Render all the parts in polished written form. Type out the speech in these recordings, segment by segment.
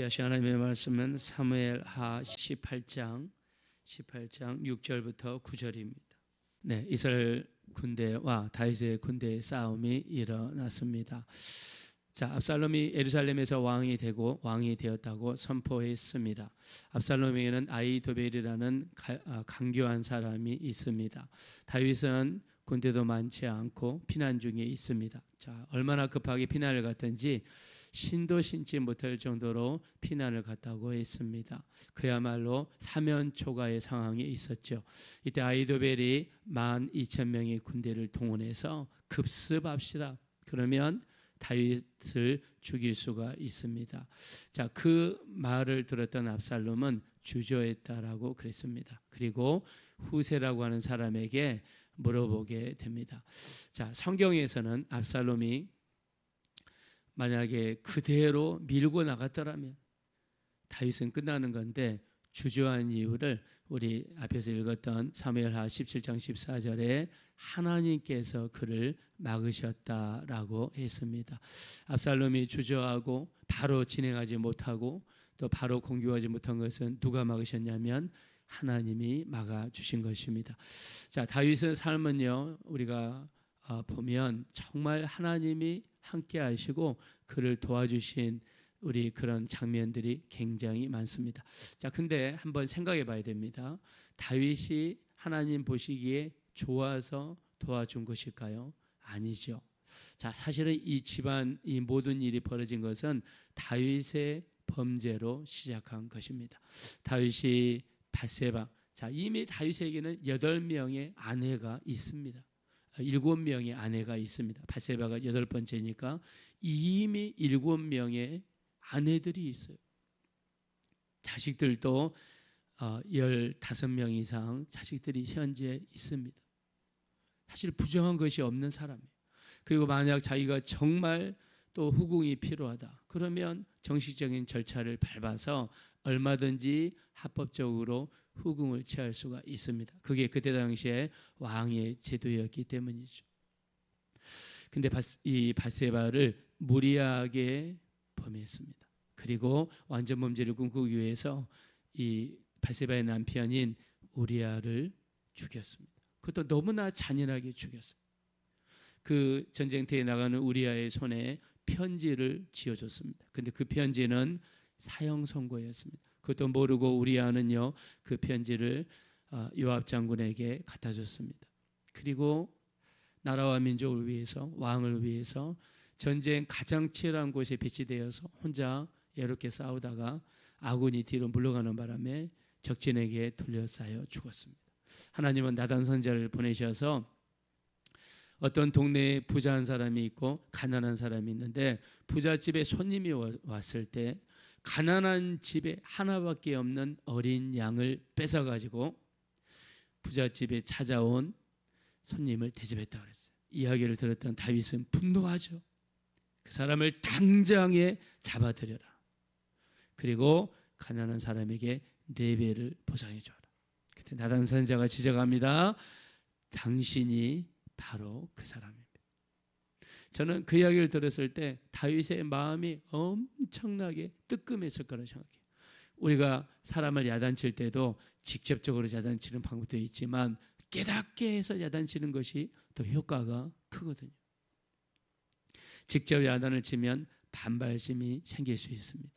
함께 하신 하나님의 말씀은 사무엘하 18장 6절부터 9절입니다. 네, 이스라엘 군대와 다윗의 군대의 싸움이 일어났습니다. 자, 압살롬이 예루살렘에서 왕이 되고 왕이 되었다고 선포했습니다. 압살롬에게는 아히도벨이라는 강교한 사람이 있습니다. 다윗은 군대도 많지 않고 피난 중에 있습니다. 자, 얼마나 급하게 피난을 갔든지 신도 신지 못할 정도로 피난을 갔다고 했습니다. 그야말로 사면초가의 상황이 있었죠. 이때 아히도벨이 12,000명의 군대를 동원해서 급습합시다. 그러면 다윗을 죽일 수가 있습니다. 자, 그 말을 들었던 압살롬은 주저했다라고 그랬습니다. 그리고 후세라고 하는 사람에게 물어보게 됩니다. 자, 성경에서는 압살롬이 만약에 그대로 밀고 나갔더라면 다윗은 끝나는 건데 주저한 이유를 우리 앞에서 읽었던 사무엘하 17장 14절에 하나님께서 그를 막으셨다라고 했습니다. 압살롬이 주저하고 바로 진행하지 못하고 또 바로 공격하지 못한 것은 누가 막으셨냐면 하나님이 막아주신 것입니다. 자, 다윗의 삶은요, 우리가 보면 정말 하나님이 함께 하시고 그를 도와주신 우리 그런 장면들이 굉장히 많습니다. 자, 근데 한번 생각해 봐야 됩니다. 다윗이 하나님 보시기에 좋아서 도와준 것일까요? 아니죠. 자, 사실은 이 집안, 이 모든 일이 벌어진 것은 다윗의 범죄로 시작한 것입니다. 다윗이 밧세바, 자, 이미 다윗에게는 8명의 아내가 있습니다. 7명의 아내가 있습니다. 밧세바가 8번째니까 이미 7명의 아내들이 있어요. 자식들도 15명 이상 자식들이 현재 있습니다. 사실 부정한 것이 없는 사람이에요. 그리고 만약 자기가 정말 또 후궁이 필요하다 그러면 정식적인 절차를 밟아서 얼마든지 합법적으로 후궁을 취할 수가 있습니다. 그게 그때 당시에 왕의 제도였기 때문이죠. 근데 이 밧세바를 무리하게 범했습니다. 그리고 완전 범죄를 꿈꾸기 위해서 이 밧세바의 남편인 우리아를 죽였습니다. 그것도 너무나 잔인하게 죽였어요. 그 전쟁터에 나가는 우리아의 손에 편지를 지어줬습니다. 근데 그 편지는 사형 선고였습니다. 그것도 모르고 우리아는요, 그 편지를 요압 장군에게 갖다 줬습니다. 그리고 나라와 민족을 위해서, 왕을 위해서 전쟁 가장 치열한 곳에 배치되어서 혼자 애롭게 싸우다가 아군이 뒤로 물러가는 바람에 적진에게 둘러싸여 죽었습니다. 하나님은 나단 선지자를 보내셔서 어떤 동네에 부자한 사람이 있고 가난한 사람이 있는데 부잣집에 손님이 왔을 때 가난한 집에 하나밖에 없는 어린 양을 뺏어가지고 부잣집에 찾아온 손님을 대접했다고 그랬어요. 이야기를 들었던 다윗은 분노하죠. 그 사람을 당장에 잡아들여라. 그리고 가난한 사람에게 4배를 보상해 줘라. 그때 나단 선지자가 지적합니다. 당신이 바로 그 사람입니다. 저는 그 이야기를 들었을 때 다윗의 마음이 엄청나게 뜨끔했을 거라고 생각해요. 우리가 사람을 야단칠 때도 직접적으로 야단치는 방법도 있지만 깨닫게 해서 야단치는 것이 더 효과가 크거든요. 직접 야단을 치면 반발심이 생길 수 있습니다.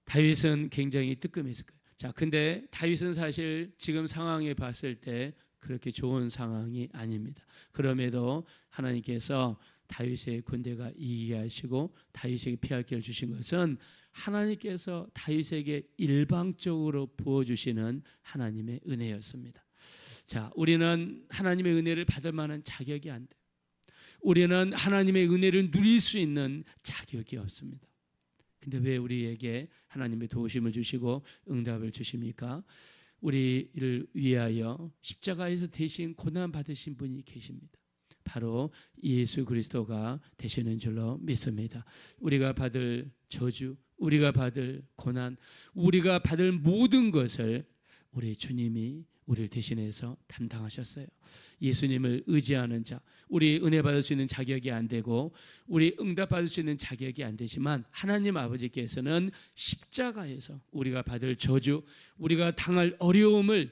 다윗은 굉장히 뜨끔했을 거예요. 자, 근데 다윗은 사실 지금 상황에 봤을 때 그렇게 좋은 상황이 아닙니다. 그럼에도 하나님께서 다윗의 군대가 이기게 하시고 다윗에게 피할 길을 주신 것은 하나님께서 다윗에게 일방적으로 부어주시는 하나님의 은혜였습니다. 자, 우리는 하나님의 은혜를 받을 만한 자격이 안 돼요. 우리는 하나님의 은혜를 누릴 수 있는 자격이 없습니다. 근데 왜 우리에게 하나님의 도우심을 주시고 응답을 주십니까? 우리를 위하여 십자가에서 대신 고난 받으신 분이 계십니다. 바로 예수 그리스도가 되시는 줄로 믿습니다. 우리가 받을 저주, 우리가 받을 고난, 우리가 받을 모든 것을 우리 주님이 우리를 대신해서 담당하셨어요. 예수님을 의지하는 자, 우리 은혜 받을 수 있는 자격이 안 되고 우리 응답 받을 수 있는 자격이 안 되지만 하나님 아버지께서는 십자가에서 우리가 받을 저주, 우리가 당할 어려움을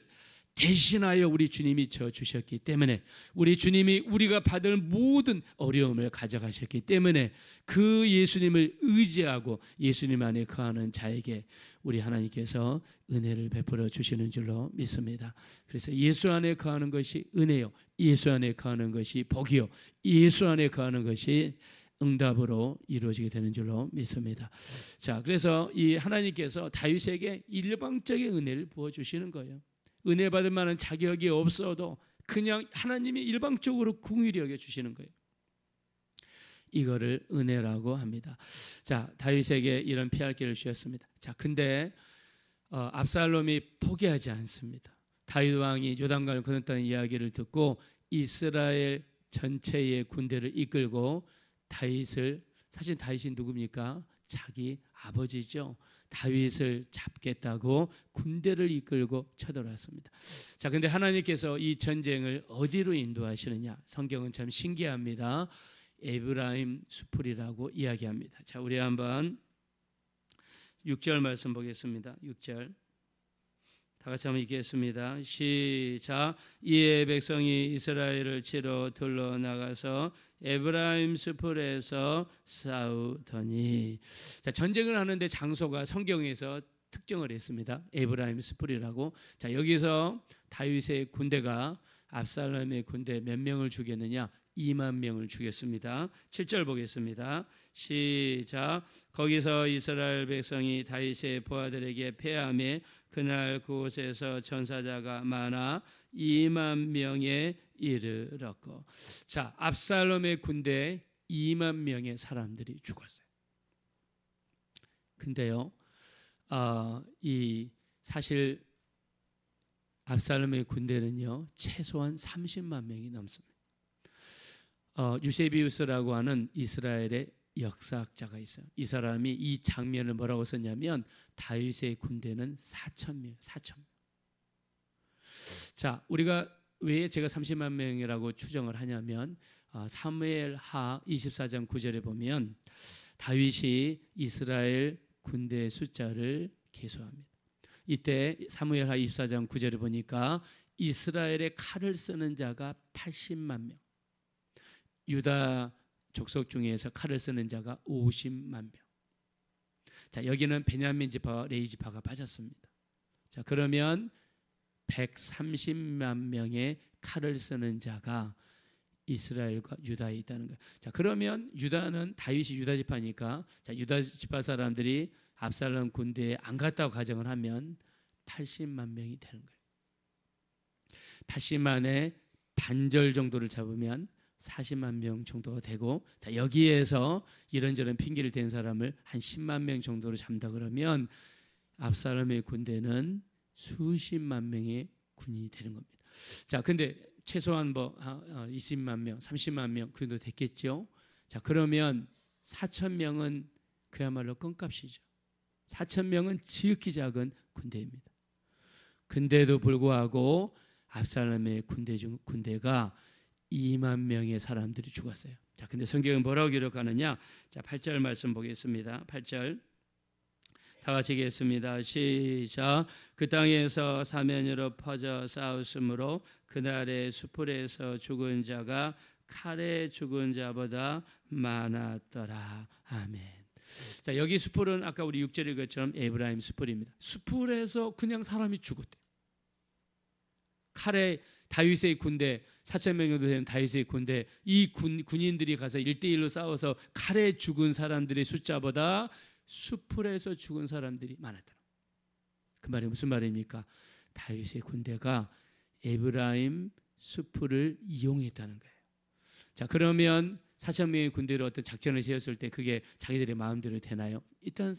대신하여 우리 주님이 져주셨기 때문에, 우리 주님이 우리가 받을 모든 어려움을 가져가셨기 때문에 그 예수님을 의지하고 예수님 안에 거하는 자에게 우리 하나님께서 은혜를 베풀어 주시는 줄로 믿습니다. 그래서 예수 안에 거하는 것이 은혜요, 예수 안에 거하는 것이 복이요, 예수 안에 거하는 것이 응답으로 이루어지게 되는 줄로 믿습니다. 자, 그래서 이 하나님께서 다윗에게 일방적인 은혜를 부어 주시는 거예요. 은혜 받을 만한 자격이 없어도 그냥 하나님이 일방적으로 긍휼히 여겨 주시는 거예요. 이거를 은혜라고 합니다. 자, 다윗에게 이런 피할 길을 주셨습니다. 자, 근데 압살롬이 포기하지 않습니다. 다윗 왕이 요단강을 건넜다는 이야기를 듣고 이스라엘 전체의 군대를 이끌고 다윗을, 사실 다윗이 누굽니까? 자기 아버지죠. 다윗을 잡겠다고 군대를 이끌고 쳐들어왔습니다. 자, 근데 하나님께서 이 전쟁을 어디로 인도하시느냐? 성경은 참 신기합니다. 에브라임 수풀이라고 이야기합니다. 자, 우리 한번 6절 말씀 보겠습니다. 6절 다 같이 한번 읽겠습니다. 시작. 이에 백성이 이스라엘을 치러 들러 나가서 에브라임 수풀에서 싸우더니, 자, 전쟁을 하는데 장소가 성경에서 특정을 했습니다. 에브라임 수풀이라고. 자, 여기서 다윗의 군대가 압살롬의 군대 몇 명을 죽였느냐? 2만 명을 죽였습니다. 7절 보겠습니다. 시작. 거기서 이스라엘 백성이 다윗의 부하들에게 패하며 그날 그곳에서 전사자가 많아 2만 명에 이르렀고. 자, 압살롬의 군대에 2만 명의 사람들이 죽었어요. 근데요, 이 사실 압살롬의 군대는요 최소한 30만 명이 넘습니다. 유세비우스라고 하는 이스라엘의 역사학자가 있어요. 이 사람이 이 장면을 뭐라고 썼냐면 다윗의 군대는 4,000명, 4,000명. 자, 우리가 왜 제가 30만 명이라고 추정을 하냐면 사무엘하 24장 9절에 보면 다윗이 이스라엘 군대의 숫자를 계수합니다. 이때 사무엘하 24장 9절에 보니까 이스라엘의 칼을 쓰는 자가 80만 명, 유다 족속 중에서 칼을 쓰는 자가 50만 명. 자, 여기는 베냐민 지파와 레위 지파가 빠졌습니다. 자, 그러면 130만 명의 칼을 쓰는 자가 이스라엘과 유다에 있다는 거예요. 자, 그러면 유다는, 다윗이 유다 지파니까, 자, 유다 지파 사람들이 압살롬 군대에 안 갔다고 가정을 하면 80만 명이 되는 거예요. 80만의 반절 정도를 잡으면 40만 명 정도가 되고, 자, 여기에서 이런저런 핑계를 댄 사람을 한 10만 명 정도로 잡는다 그러면 압살롬의 군대는 수십만 명의 군인이 되는 겁니다. 자, 근데 최소한 20만 명, 30만 명 그 정도 됐겠죠. 자, 그러면 4,000명은 그야말로 껌값이죠. 4,000명은 지극히 작은 군대입니다. 근데도 불구하고 압살롬의 군대가 2만 명의 사람들이 죽었어요. 자, 근데 성경은 뭐라고 기록하느냐? 자, 8절 말씀 보겠습니다. 8절 다 같이 읽겠습니다. 시작. 그 땅에서 사면으로 퍼져 싸웠으므로 그날의 수풀에서 죽은 자가 칼에 죽은 자보다 많았더라. 아멘. 자, 여기 수풀은 아까 우리 6절 읽었처럼 에브라임 수풀입니다. 수풀에서 그냥 사람이 죽었대요. 칼에, 다윗의 군대 4,000명 정도 되는 다윗의 군대, 이 군인들이 가서 1대1로 싸워서 칼에 죽은 사람들의 숫자보다 수풀에서 죽은 사람들이 많았다. 그 말이 무슨 말입니까? 다윗의 군대가 에브라임 수풀을 이용했다는 거예요. 자, 그러면 4,000명의 군대로 어떤 작전을 세웠을 때 그게 자기들의 마음대로 되나요? 일단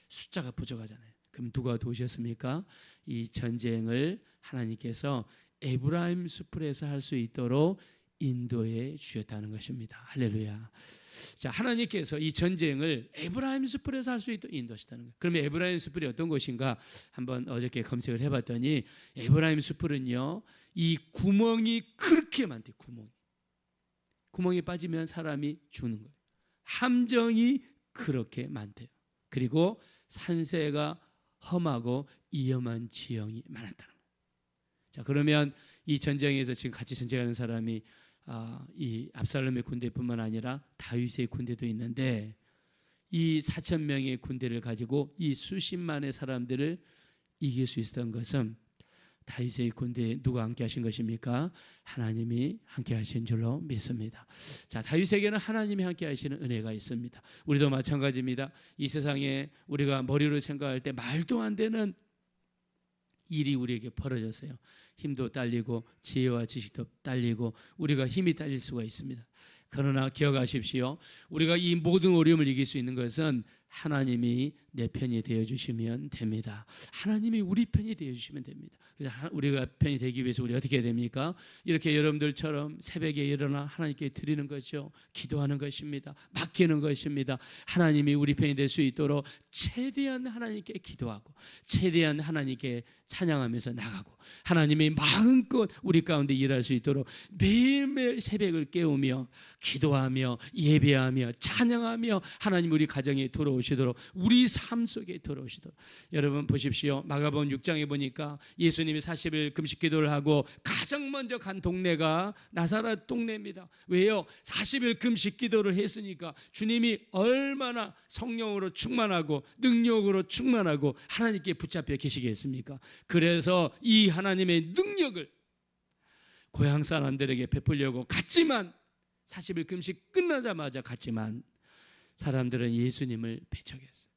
숫자가 부족하잖아요. 그럼 누가 도우셨습니까? 이 전쟁을 하나님께서 에브라임 수풀에서 할 수 있도록 인도해 주셨다는 것입니다. 할렐루야. 자, 하나님께서 이 전쟁을 에브라임 숯불에서 할 수 있도록 인도하셨다는 거예요. 그러면 에브라임 숯불이 어떤 곳인가 한번 어저께 검색을 해봤더니 에브라임 숯불은요, 이 구멍이 그렇게 많대요. 구멍이 빠지면 사람이 죽는 거예요. 함정이 그렇게 많대요. 그리고 산세가 험하고 위험한 지형이 많았다는 거예요. 자, 그러면 이 전쟁에서 지금 같이 전쟁하는 사람이 이 압살롬의 군대뿐만 아니라 다윗의 군대도 있는데, 이 4천 명의 군대를 가지고 이 수십만의 사람들을 이길 수 있었던 것은 다윗의 군대에 누가 함께 하신 것입니까? 하나님이 함께 하신 줄로 믿습니다. 자, 다윗에게는 하나님이 함께 하시는 은혜가 있습니다. 우리도 마찬가지입니다. 이 세상에 우리가 머리로 생각할 때 말도 안 되는 일이 우리에게 벌어졌어요. 힘도 딸리고 지혜와 지식도 딸리고 우리가 힘이 딸릴 수가 있습니다. 그러나 기억하십시오. 우리가 이 모든 어려움을 이길 수 있는 것은 하나님이 내 편이 되어주시면 됩니다. 하나님이 우리 편이 되어주시면 됩니다. 그래서 우리가 편이 되기 위해서 우리 어떻게 해야 됩니까? 이렇게 여러분들처럼 새벽에 일어나 하나님께 드리는 것이죠. 기도하는 것입니다. 맡기는 것입니다. 하나님이 우리 편이 될 수 있도록 최대한 하나님께 기도하고 최대한 하나님께 찬양하면서 나가고 하나님이 마음껏 우리 가운데 일할 수 있도록 매일매일 새벽을 깨우며 기도하며 예배하며 찬양하며 하나님 우리 가정에 들어오시도록 우리 삶 속에 들어오시도록. 여러분 보십시오. 마가복음 6장에 보니까 예수님이 40일 금식 기도를 하고 가장 먼저 간 동네가 나사렛 동네입니다. 왜요? 40일 금식 기도를 했으니까 주님이 얼마나 성령으로 충만하고 능력으로 충만하고 하나님께 붙잡혀 계시겠습니까? 그래서 이 하나님의 능력을 고향 사람들에게 베풀려고 갔지만 40일 금식 끝나자마자 갔지만 사람들은 예수님을 배척했어요.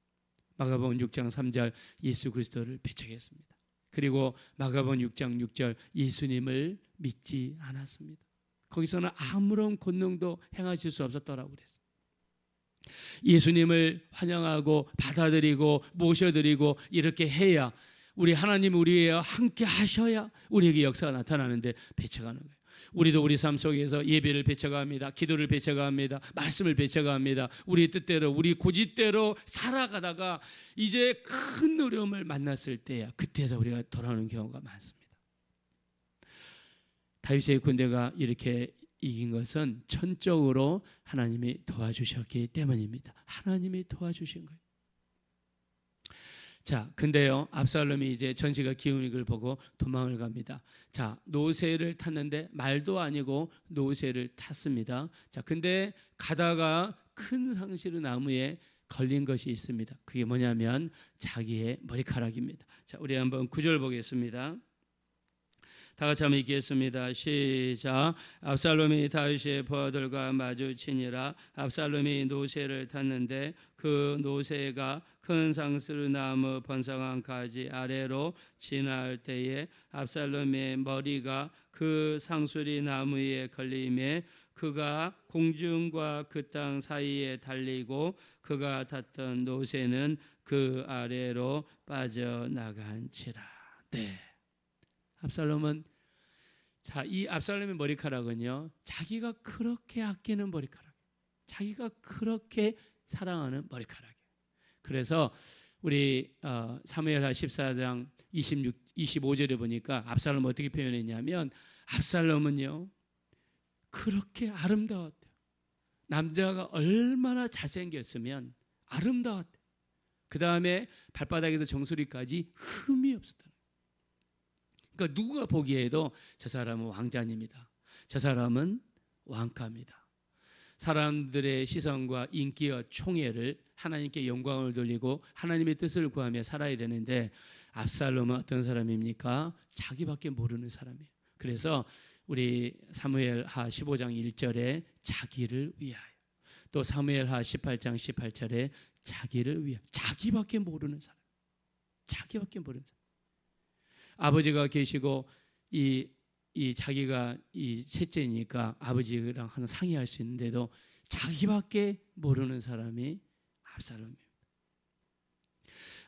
마가복음 6장 3절 예수 그리스도를 배척했습니다. 그리고 마가복음 6장 6절 예수님을 믿지 않았습니다. 거기서는 아무런 권능도 행하실 수 없었다라고 그랬어요. 예수님을 환영하고 받아들이고 모셔드리고 이렇게 해야 우리 하나님 우리와 함께 하셔야 우리에게 역사가 나타나는데 배척하는 거예요. 우리도 우리 삶 속에서 예배를 배척합니다. 기도를 배척합니다. 말씀을 배척합니다. 우리 뜻대로 우리 고집대로 살아가다가 이제 큰 어려움을 만났을 때야 그때서 우리가 돌아오는 경우가 많습니다. 다윗의 군대가 이렇게 이긴 것은 천적으로 하나님이 도와주셨기 때문입니다. 하나님이 도와주신 거예요. 자, 근데요, 압살롬이 이제 전시가 기운이 걸 보고 도망을 갑니다. 자, 노새를 탔는데 말도 아니고 노새를 탔습니다. 자, 근데 가다가 큰 상시르 나무에 걸린 것이 있습니다. 그게 뭐냐면 자기의 머리카락입니다. 자, 우리 한번 9절 보겠습니다. 다 같이 한번 읽겠습니다. 시작. 압살롬이 다윗의 부하들과 마주치니라. 압살롬이 노새를 탔는데 그 노새가 큰 상수르 나무 번성한 가지 아래로 지날 때에 압살롬의 머리가 그 상수리 나무에 걸림에 그가 공중과 그 땅 사이에 달리고 그가 탔던 노새는 그 아래로 빠져나간지라. 네. 압살롬은 이 압살롬의 머리카락은요, 자기가 그렇게 아끼는 머리카락, 자기가 그렇게 사랑하는 머리카락이에요. 그래서 우리 사무엘하 14장 25절에 보니까 압살롬 어떻게 표현했냐면 압살롬은요 그렇게 아름다웠대요. 남자가 얼마나 잘생겼으면 아름다웠대요. 그 다음에 발바닥에서 정수리까지 흠이 없었다. 그러니까 누가 보기에도 저 사람은 왕자입니다. 저 사람은 왕가입니다. 사람들의 시선과 인기와 총애를 하나님께 영광을 돌리고 하나님의 뜻을 구하며 살아야 되는데 압살롬은 어떤 사람입니까? 자기밖에 모르는 사람이에요. 그래서 우리 사무엘하 15장 1절에 자기를 위하여, 또 사무엘하 18장 18절에 자기를 위하여, 자기밖에 모르는 사람, 자기밖에 모르는 사람. 아버지가 계시고 이 자기가 이 셋째니까 아버지랑 항상 상의할 수 있는데도 자기밖에 모르는 사람이 압살롬입니다.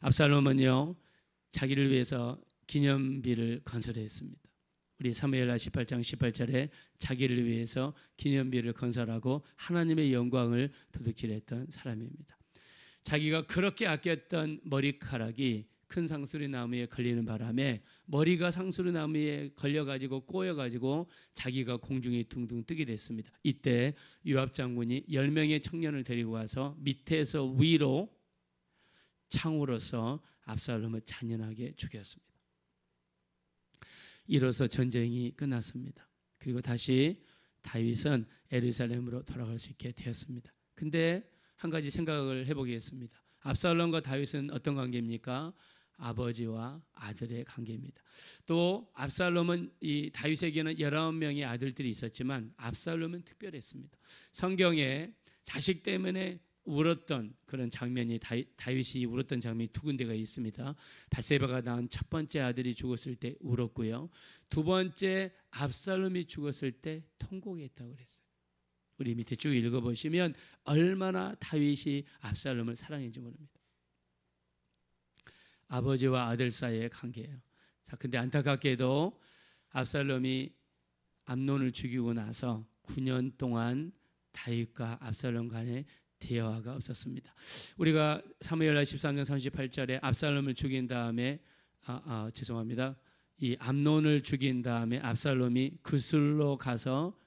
압살롬은요 자기를 위해서 기념비를 건설했습니다. 우리 사무엘하 18장 18절에 자기를 위해서 기념비를 건설하고 하나님의 영광을 도둑질했던 사람입니다. 자기가 그렇게 아꼈던 머리카락이 큰 상수리 나무에 걸리는 바람에 머리가 상수리 나무에 걸려가지고 꼬여가지고 자기가 공중에 둥둥 뜨게 됐습니다. 이때 요압 장군이 10명의 청년을 데리고 와서 밑에서 위로 창으로서 압살롬을 잔인하게 죽였습니다. 이로써 전쟁이 끝났습니다. 그리고 다시 다윗은 예루살렘으로 돌아갈 수 있게 되었습니다. 근데 한 가지 생각을 해보겠습니다. 압살롬과 다윗은 어떤 관계입니까? 아버지와 아들의 관계입니다. 또 압살롬은 이 다윗에게는 19명의 아들들이 있었지만 압살롬은 특별했습니다. 성경에 자식 때문에 울었던 그런 장면이 다윗이 울었던 장면이 두 군데가 있습니다. 밧세바가 낳은 첫 번째 아들이 죽었을 때 울었고요. 두 번째 압살롬이 죽었을 때 통곡했다고 그랬어요. 우리 밑에 쭉 읽어보시면 얼마나 다윗이 압살롬을 사랑했는지 모릅니다. 아버지와 아들 사이의 관계예요. 자, 근데 안타깝게도 압살롬이 암논을 죽이고 나서 9년 동안 다윗과 압살롬 간에 대화가 없었습니다. 우리가 사무엘하 13장 38절에 압살롬을 죽인 다음에 죄송합니다. 이 암논을 죽인 다음에 압살롬이 그술로 가서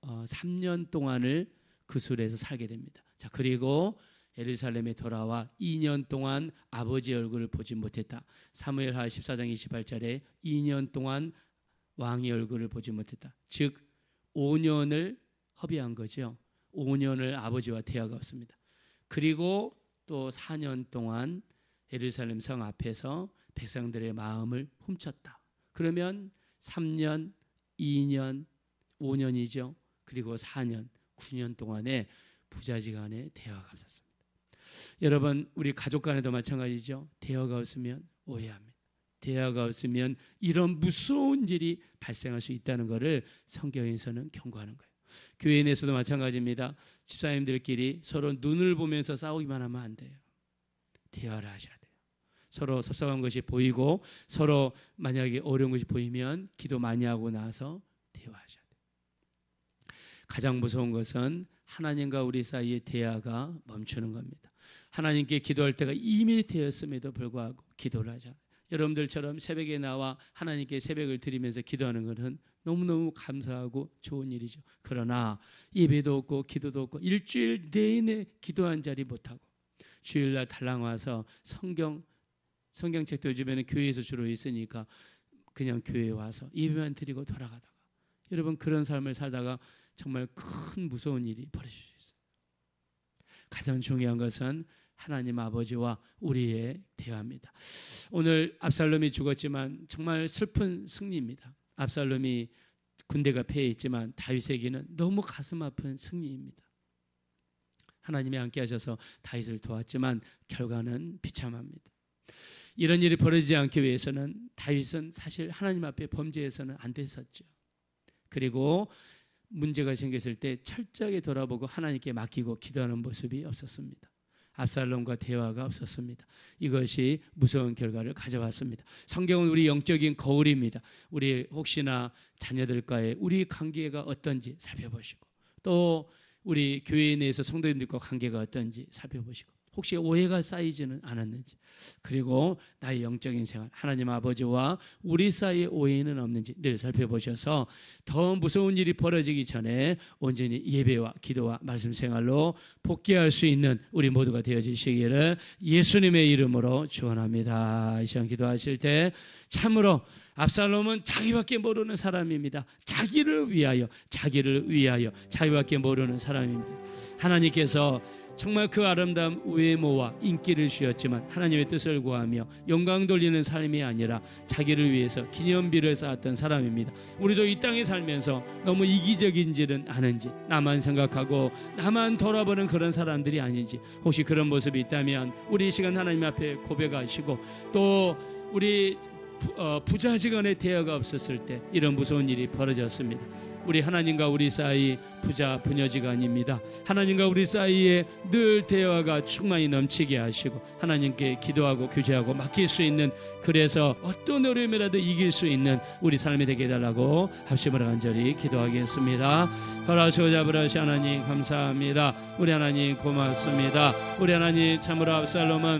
3년 동안을 그술에서 살게 됩니다. 자, 그리고 예루살렘에 돌아와 2년 동안 아버지 얼굴을 보지 못했다. 사무엘하 14장 28절에 2년 동안 왕의 얼굴을 보지 못했다. 즉 5년을 허비한 거죠. 5년을 아버지와 대화가 없습니다. 그리고 또 4년 동안 예루살렘 성 앞에서 백성들의 마음을 훔쳤다. 그러면 3년, 2년, 5년이죠. 그리고 4년, 9년 동안에 부자지간에 대화가 없었습니다. 여러분, 우리 가족 간에도 마찬가지죠. 대화가 없으면 오해합니다. 대화가 없으면 이런 무서운 일이 발생할 수 있다는 것을 성경에서는 경고하는 거예요. 교회 내에서도 마찬가지입니다. 집사님들끼리 서로 눈을 보면서 싸우기만 하면 안 돼요. 대화를 하셔야 돼요. 서로 섭섭한 것이 보이고 서로 만약에 어려운 것이 보이면 기도 많이 하고 나서 대화하셔야 돼요. 가장 무서운 것은 하나님과 우리 사이의 대화가 멈추는 겁니다. 하나님께 기도할 때가 이미 되었음에도 불구하고 기도를 하잖아요. 여러분들처럼 새벽에 나와 하나님께 새벽을 드리면서 기도하는 것은 너무너무 감사하고 좋은 일이죠. 그러나 예배도 없고 기도도 없고 일주일 내내 기도한 자리 못하고 주일날 달랑 와서 성경책도 주변에 교회에서 주로 있으니까 그냥 교회에 와서 예배만 드리고 돌아가다가 여러분 그런 삶을 살다가 정말 큰 무서운 일이 벌어질 수 있어요. 가장 중요한 것은 하나님 아버지와 우리의 대화입니다. 오늘 압살롬이 죽었지만 정말 슬픈 승리입니다. 압살롬이 군대가 패해 있지만 다윗에게는 너무 가슴 아픈 승리입니다. 하나님이 함께 하셔서 다윗을 도왔지만 결과는 비참합니다. 이런 일이 벌어지지 않기 위해서는 다윗은 사실 하나님 앞에 범죄해서는 안 됐었죠. 그리고 문제가 생겼을 때 철저하게 돌아보고 하나님께 맡기고 기도하는 모습이 없었습니다. 압살롬과 대화가 없었습니다. 이것이 무서운 결과를 가져왔습니다. 성경은 우리 영적인 거울입니다. 우리 혹시나 자녀들과의 우리 관계가 어떤지 살펴보시고 또 우리 교회 내에서 성도님들과 관계가 어떤지 살펴보시고 혹시 오해가 쌓이지는 않았는지 그리고 나의 영적인 생활 하나님 아버지와 우리 사이에 오해는 없는지 늘 살펴보셔서 더 무서운 일이 벌어지기 전에 온전히 예배와 기도와 말씀 생활로 복귀할 수 있는 우리 모두가 되어주시기를 예수님의 이름으로 축원합니다. 이 시간 기도하실 때 참으로 압살롬은 자기밖에 모르는 사람입니다. 자기를 위하여 자기밖에 모르는 사람입니다. 하나님께서 정말 그 아름다운 외모와 인기를 주셨지만 하나님의 뜻을 구하며 영광 돌리는 삶이 아니라 자기를 위해서 기념비를 쌓았던 사람입니다. 우리도 이 땅에 살면서 너무 이기적인지는 아는지 나만 생각하고 나만 돌아보는 그런 사람들이 아닌지 혹시 그런 모습이 있다면 우리 이 시간 하나님 앞에 고백하시고 또 우리 부자지간의 대화가 없었을 때 이런 무서운 일이 벌어졌습니다. 우리 하나님과 우리 사이 부자 부녀지간입니다. 하나님과 우리 사이에 늘 대화가 충만히 넘치게 하시고 하나님께 기도하고 교제하고 맡길 수 있는, 그래서 어떤 어려움이라도 이길 수 있는 우리 삶이 되게 해달라고 합심으로 간절히 기도하겠습니다. 허라시오자 브라시 하나님 감사합니다. 우리 하나님 고맙습니다. 우리 하나님 참으로 압살롬은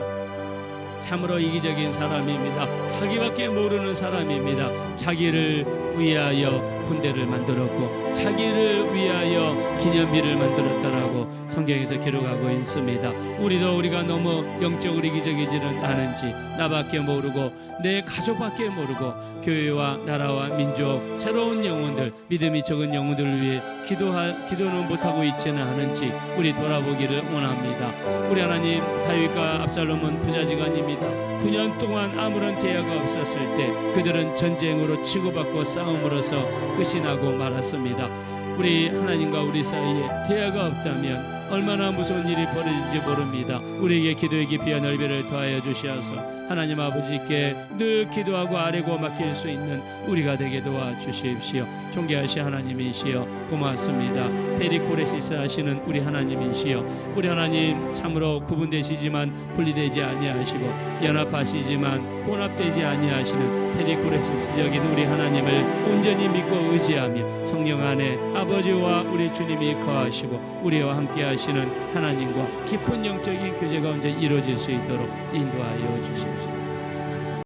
참으로 이기적인 사람입니다. 자기밖에 모르는 사람입니다. 자기를 위하여 군대를 만들었고 자기를 위하여 기념비를 만들었다라고 성경에서 기록하고 있습니다. 우리가 너무 영적으로 이기적이지는 않은지 나밖에 모르고 내 가족밖에 모르고 교회와 나라와 민족, 새로운 영혼들, 믿음이 적은 영혼들을 위해 기도는 못하고 있지는 않은지 우리 돌아보기를 원합니다. 우리 하나님, 다윗과 압살롬은 부자지간입니다. 9년 동안 아무런 대화가 없었을 때 그들은 전쟁으로 치고받고 싸움으로써 끝이 나고 말았습니다. 우리 하나님과 우리 사이에 대화가 없다면 얼마나 무서운 일이 벌어질지 모릅니다. 우리에게 기도의 깊이와 넓이를 더하여 주시어서 하나님 아버지께 늘 기도하고 아뢰고 맡길 수 있는 우리가 되게 도와주십시오. 존귀하신 하나님이시여 고맙습니다. 페리코레시스 하시는 우리 하나님이시여, 우리 하나님 참으로 구분되시지만 분리되지 아니하시고 연합하시지만 혼합되지 아니하시는 페리코레시스적인 우리 하나님을 온전히 믿고 의지하며 성령 안에 아버지와 우리 주님이 거하시고 우리와 함께 하시는 하나님과 깊은 영적인 교제 가운데 이루어질 수 있도록 인도하여 주십시오.